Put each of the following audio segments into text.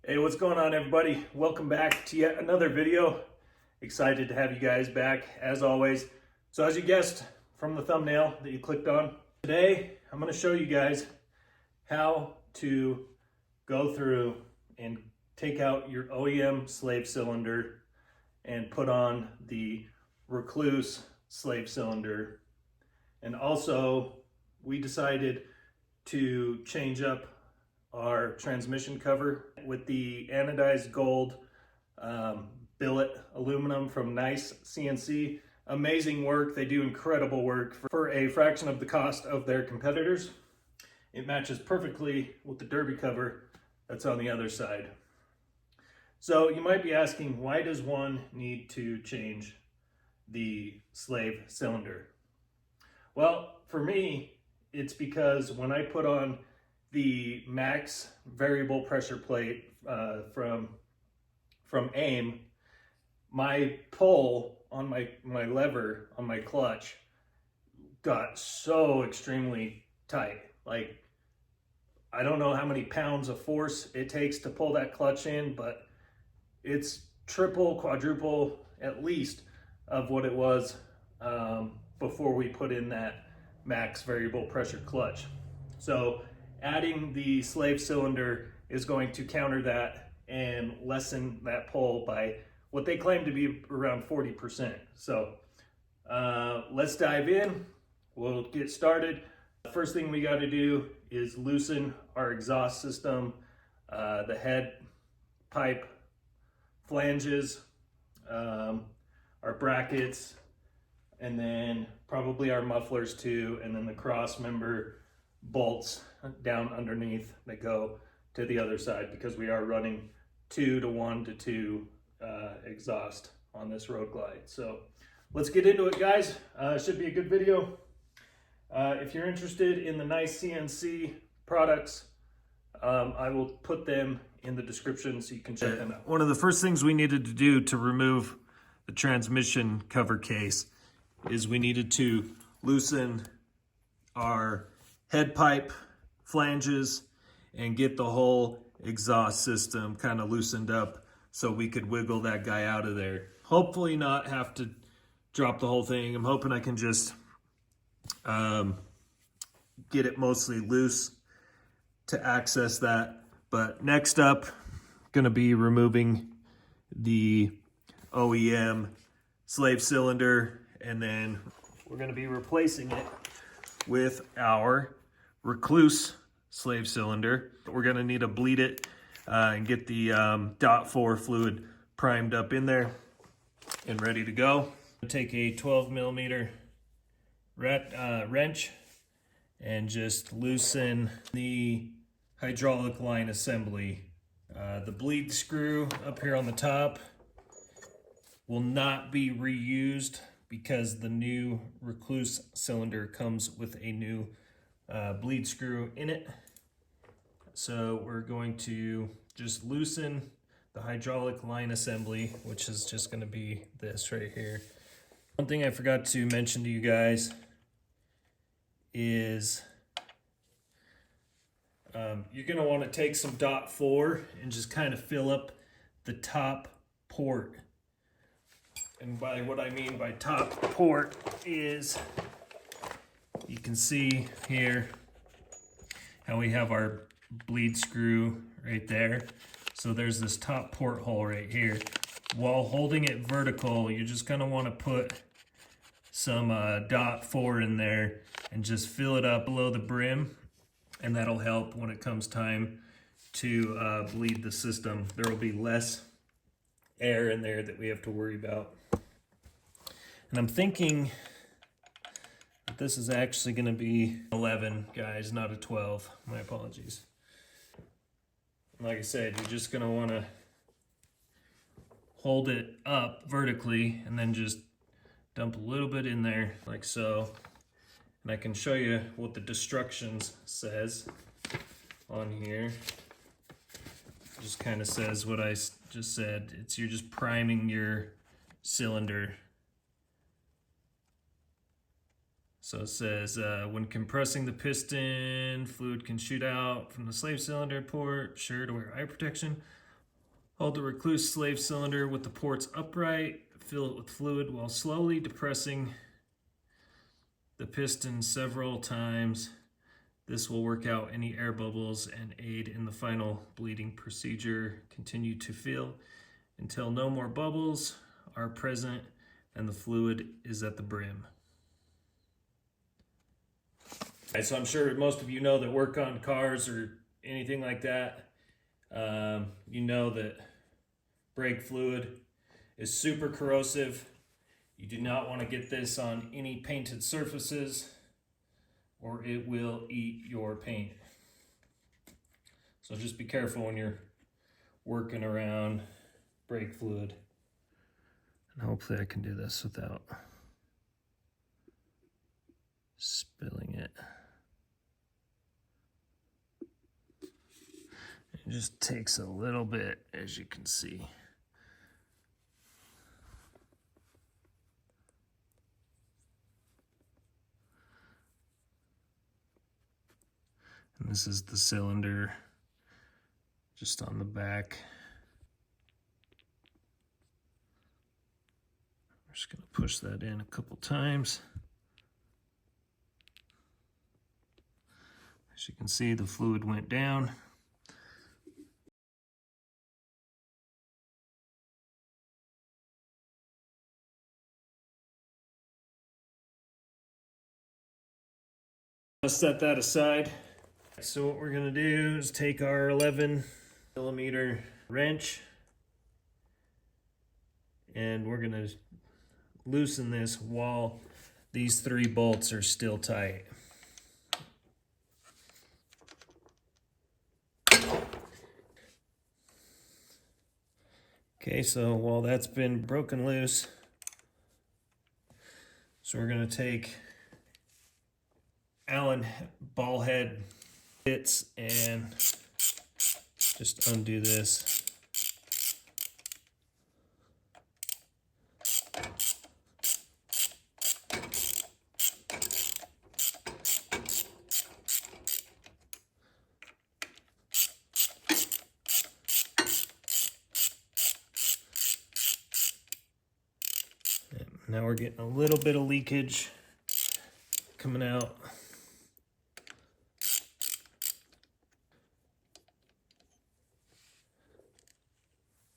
Hey, what's going on, everybody? Welcome back to yet another video. Excited to have you guys back as always. So as you guessed from the thumbnail that you clicked on, today I'm going to show you guys how to go through and take out your OEM slave cylinder and put on the Rekluse slave cylinder. And also we decided to change up our transmission cover with the anodized gold billet aluminum from Nice CNC. Amazing work. They do incredible work for a fraction of the cost of their competitors. It matches perfectly with the derby cover that's on the other side. So you might be asking, why does one need to change the slave cylinder? Well, for me, it's because when I put on the max variable pressure plate from AIM, my pull on my lever on my clutch got so extremely tight. Like, I don't know how many pounds of force it takes to pull that clutch in, but it's triple, quadruple at least of what it was before we put in that max variable pressure clutch. So adding the slave cylinder is going to counter that and lessen that pull by what they claim to be around 40%. So let's dive in. We'll get started. The first thing we got to do is loosen our exhaust system, the head pipe flanges, our brackets, and then probably our mufflers too, and then the cross member bolts down underneath that go to the other side, because we are running 2 to 1 to 2 exhaust on this road glide. So let's get into it, guys. Should be a good video. If you're interested in the Nice CNC products, I will put them in the description so you can check them out. One of the first things we needed to do to remove the transmission cover case is we needed to loosen our head pipe flanges and get the whole exhaust system kind of loosened up so we could wiggle that guy out of there. Hopefully not have to drop the whole thing. I'm hoping I can just get it mostly loose to access that. But next up, gonna be removing the OEM slave cylinder, and then we're gonna be replacing it with our Rekluse slave cylinder. We're gonna need to bleed it and get the .4 fluid primed up in there and ready to go. Take a 12 millimeter wrench and just loosen the hydraulic line assembly. The bleed screw up here on the top will not be reused because the new Rekluse cylinder comes with a new bleed screw in it. So we're going to just loosen the hydraulic line assembly, which is just going to be this right here. One thing I forgot to mention to you guys is you're going to want to take some .4 and just kind of fill up the top port. And by what I mean by top port is, you can see here how we have our bleed screw right there. So there's this top port hole right here. While holding it vertical, you're just gonna want to put some .4 in there and just fill it up below the brim, and that'll help when it comes time to bleed the system. There will be less air in there that we have to worry about. And I'm thinking that this is actually going to be 11, guys, not a 12. My apologies. Like I said, you're just going to want to hold it up vertically and then just dump a little bit in there like so. And I can show you what the destructions says on here. It just kind of says what I just said. You're just priming your cylinder. So it says, when compressing the piston, fluid can shoot out from the slave cylinder port. Sure to wear eye protection. Hold the Rekluse slave cylinder with the ports upright, fill it with fluid while slowly depressing the piston several times. This will work out any air bubbles and aid in the final bleeding procedure. Continue to fill until no more bubbles are present and the fluid is at the brim. Okay, so I'm sure most of you know that work on cars or anything like that. You know that brake fluid is super corrosive. You do not want to get this on any painted surfaces or it will eat your paint. So just be careful when you're working around brake fluid. And hopefully I can do this without spilling it. It just takes a little bit, as you can see. And this is the cylinder just on the back. I'm just going to push that in a couple times. As you can see, the fluid went down. Let's set that aside. So what we're gonna do is take our 11mm wrench and we're gonna loosen this while these 3 bolts are still tight. Okay, so while that's been broken loose, so we're gonna take Allen ball head bits and just undo this. Now we're getting a little bit of leakage coming out.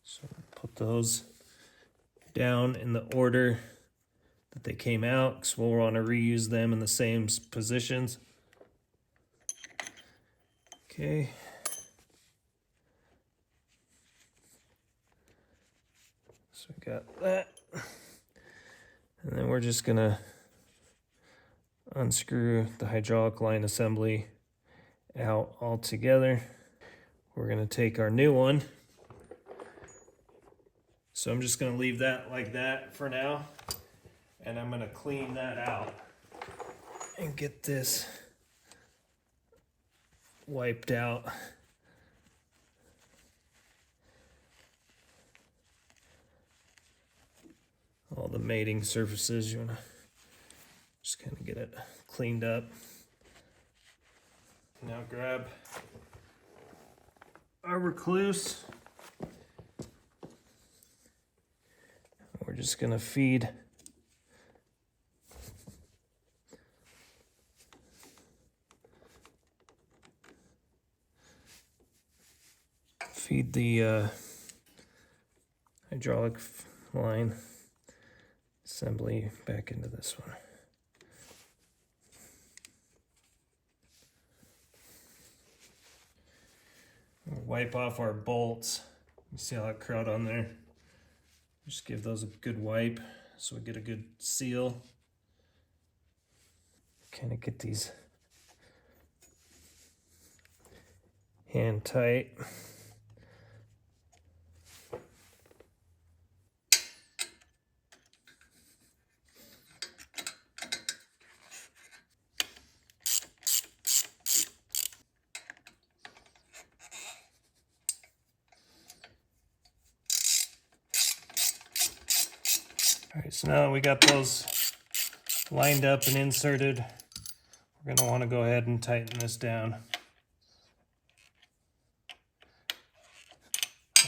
So put those down in the order that they came out, because we'll want to reuse them in the same positions. Okay. So we got that. And then we're just gonna unscrew the hydraulic line assembly out altogether. We're gonna take our new one. So I'm just gonna leave that like that for now. And I'm gonna clean that out and get this wiped out. All the mating surfaces, you wanna just kind of get it cleaned up. Now grab our Rekluse. We're just gonna feed the hydraulic line assembly back into this one. We'll wipe off our bolts. You see all that crud on there? Just give those a good wipe so we get a good seal. Kind of get these hand tight. All right, so now that we got those lined up and inserted, we're going to want to go ahead and tighten this down.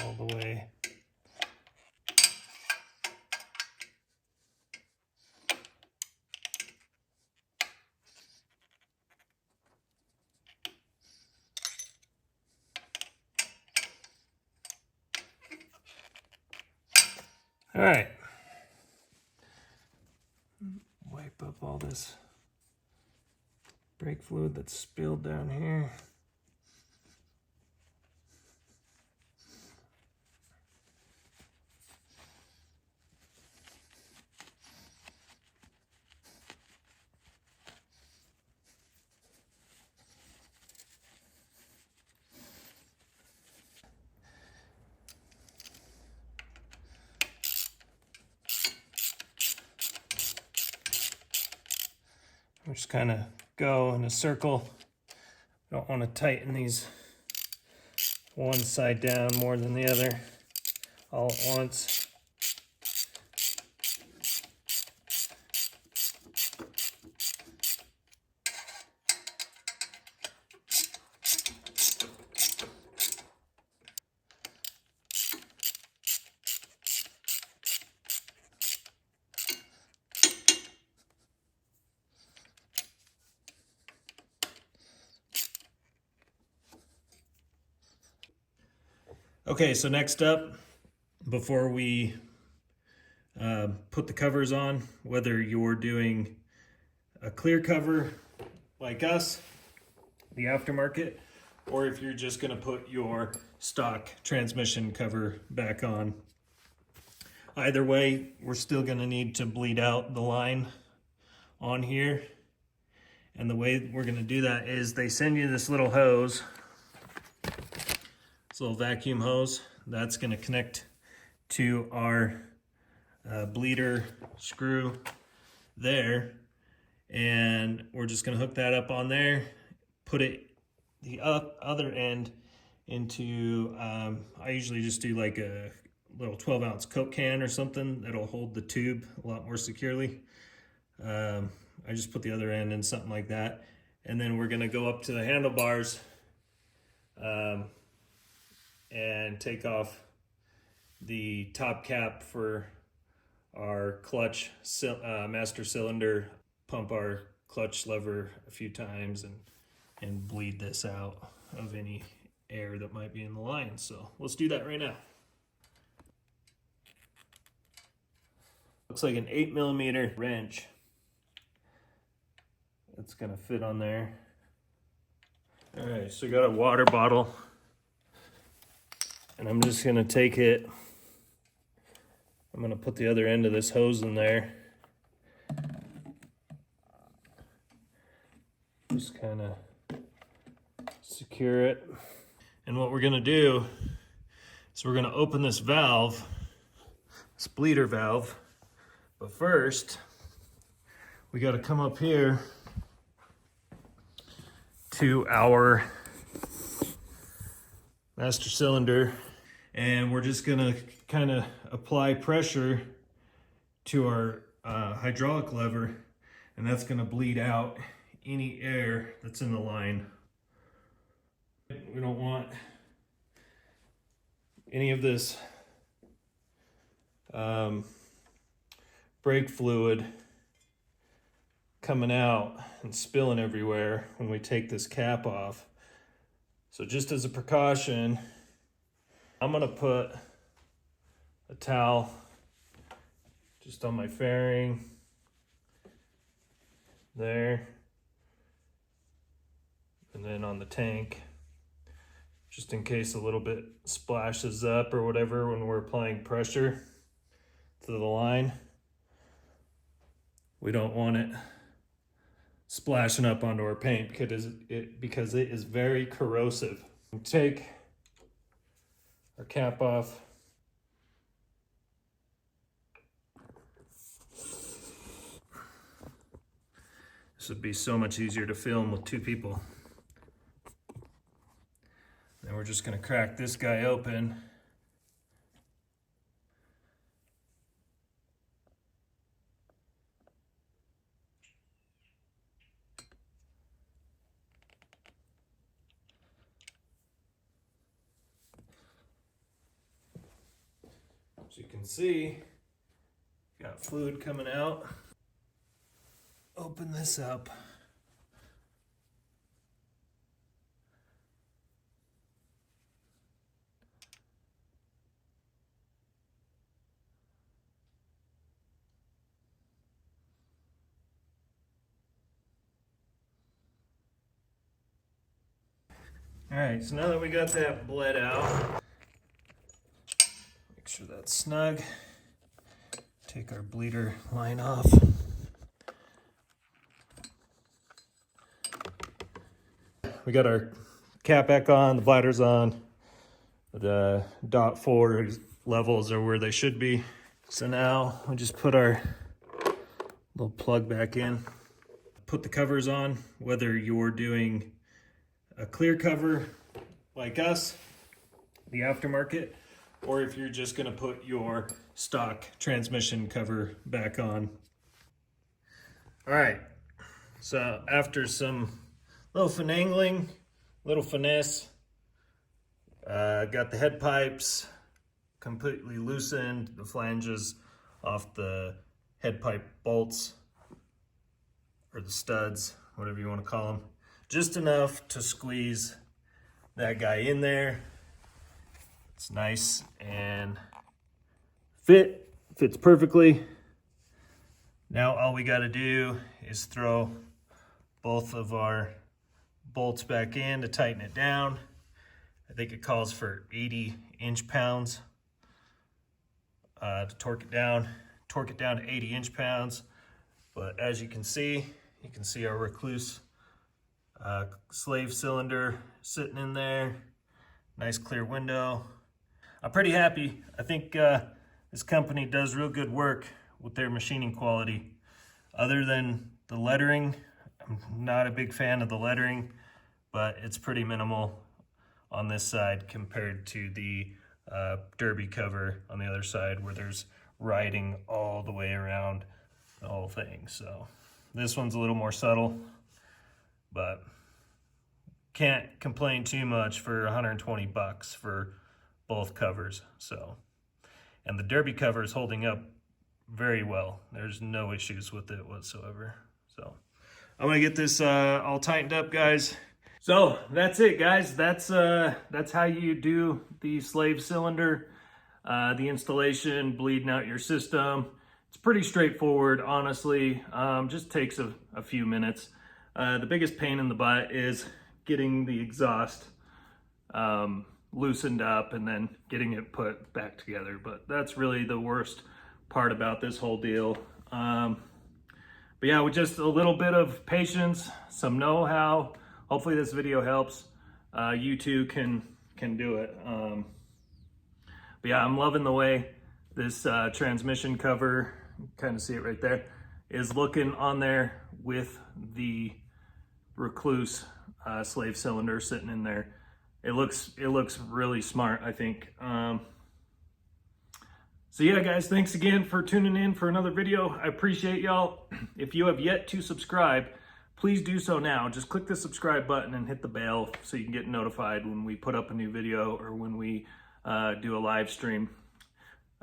all the way. All right. Wipe up all this brake fluid that's spilled down here. We just kind of go in a circle. Don't want to tighten these one side down more than the other all at once. Okay, so next up, before we put the covers on, whether you're doing a clear cover like us, the aftermarket, or if you're just going to put your stock transmission cover back on, either way, we're still going to need to bleed out the line on here. And the way we're going to do that is they send you this little hose. Little vacuum hose that's going to connect to our bleeder screw there, and we're just going to hook that up on there, put it the other end into I usually just do like a little 12-ounce Coke can or something that'll hold the tube a lot more securely. I just put the other end in something like that, and then we're going to go up to the handlebars and take off the top cap for our clutch master cylinder, pump our clutch lever a few times and bleed this out of any air that might be in the line. So let's do that right now. Looks like an 8mm wrench. It's gonna fit on there. All right, so we got a water bottle. And I'm just gonna take it, I'm gonna put the other end of this hose in there. Just kind of secure it. And what we're gonna do is we're gonna open this valve, this bleeder valve. But first, we gotta come up here to our master cylinder. And we're just gonna kind of apply pressure to our hydraulic lever, and that's gonna bleed out any air that's in the line. We don't want any of this brake fluid coming out and spilling everywhere when we take this cap off. So just as a precaution, I'm gonna put a towel just on my fairing there, and then on the tank, just in case a little bit splashes up or whatever when we're applying pressure to the line. We don't want it splashing up onto our paint because it is very corrosive. Take our cap off. This would be so much easier to film with two people. Then we're just gonna crack this guy open. you can see, got fluid coming out. Open this up. All right, so now that we got that bled out, make sure that's snug. Take our bleeder line off. We got our cap back on, the bladder's on. The .4 levels are where they should be. So now we just put our little plug back in. Put the covers on, whether you're doing a clear cover like us, the aftermarket, or if you're just gonna put your stock transmission cover back on. All right, so after some little finagling, little finesse, got the head pipes completely loosened, the flanges off the head pipe bolts, or the studs, whatever you wanna call them. Just enough to squeeze that guy in there. It's nice and fits perfectly. Now all we gotta do is throw both of our bolts back in to tighten it down. I think it calls for 80 inch-pounds to torque it down to 80 inch-pounds. But as you can see our Rekluse slave cylinder sitting in there. Nice clear window. I'm pretty happy. I think this company does real good work with their machining quality. Other than the lettering, I'm not a big fan of the lettering, but it's pretty minimal on this side compared to the derby cover on the other side, where there's writing all the way around the whole thing. So this one's a little more subtle, but can't complain too much for 120 bucks for both covers. So, and the derby cover is holding up very well. There's no issues with it whatsoever. So I'm gonna get this all tightened up, guys. So that's it, guys. That's how you do the slave cylinder, the installation, bleeding out your system. It's pretty straightforward, honestly. Just takes a few minutes. The biggest pain in the butt is getting the exhaust loosened up and then getting it put back together. But that's really the worst part about this whole deal. But yeah, with just a little bit of patience, some know-how, hopefully this video helps. You too can do it. But yeah, I'm loving the way this transmission cover, you kind of see it right there, is looking on there with the Rekluse slave cylinder sitting in there. It looks really smart, I think. So yeah, guys, thanks again for tuning in for another video. I appreciate y'all. If you have yet to subscribe, please do so now. Just click the subscribe button and hit the bell so you can get notified when we put up a new video or when we do a live stream.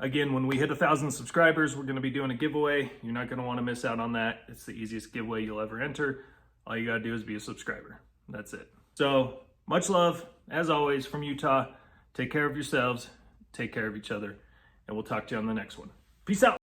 Again, when we hit 1,000 subscribers, we're gonna be doing a giveaway. You're not gonna wanna miss out on that. It's the easiest giveaway you'll ever enter. All you gotta do is be a subscriber. That's it. So much love, as always, from Utah. Take care of yourselves, take care of each other, and we'll talk to you on the next one. Peace out.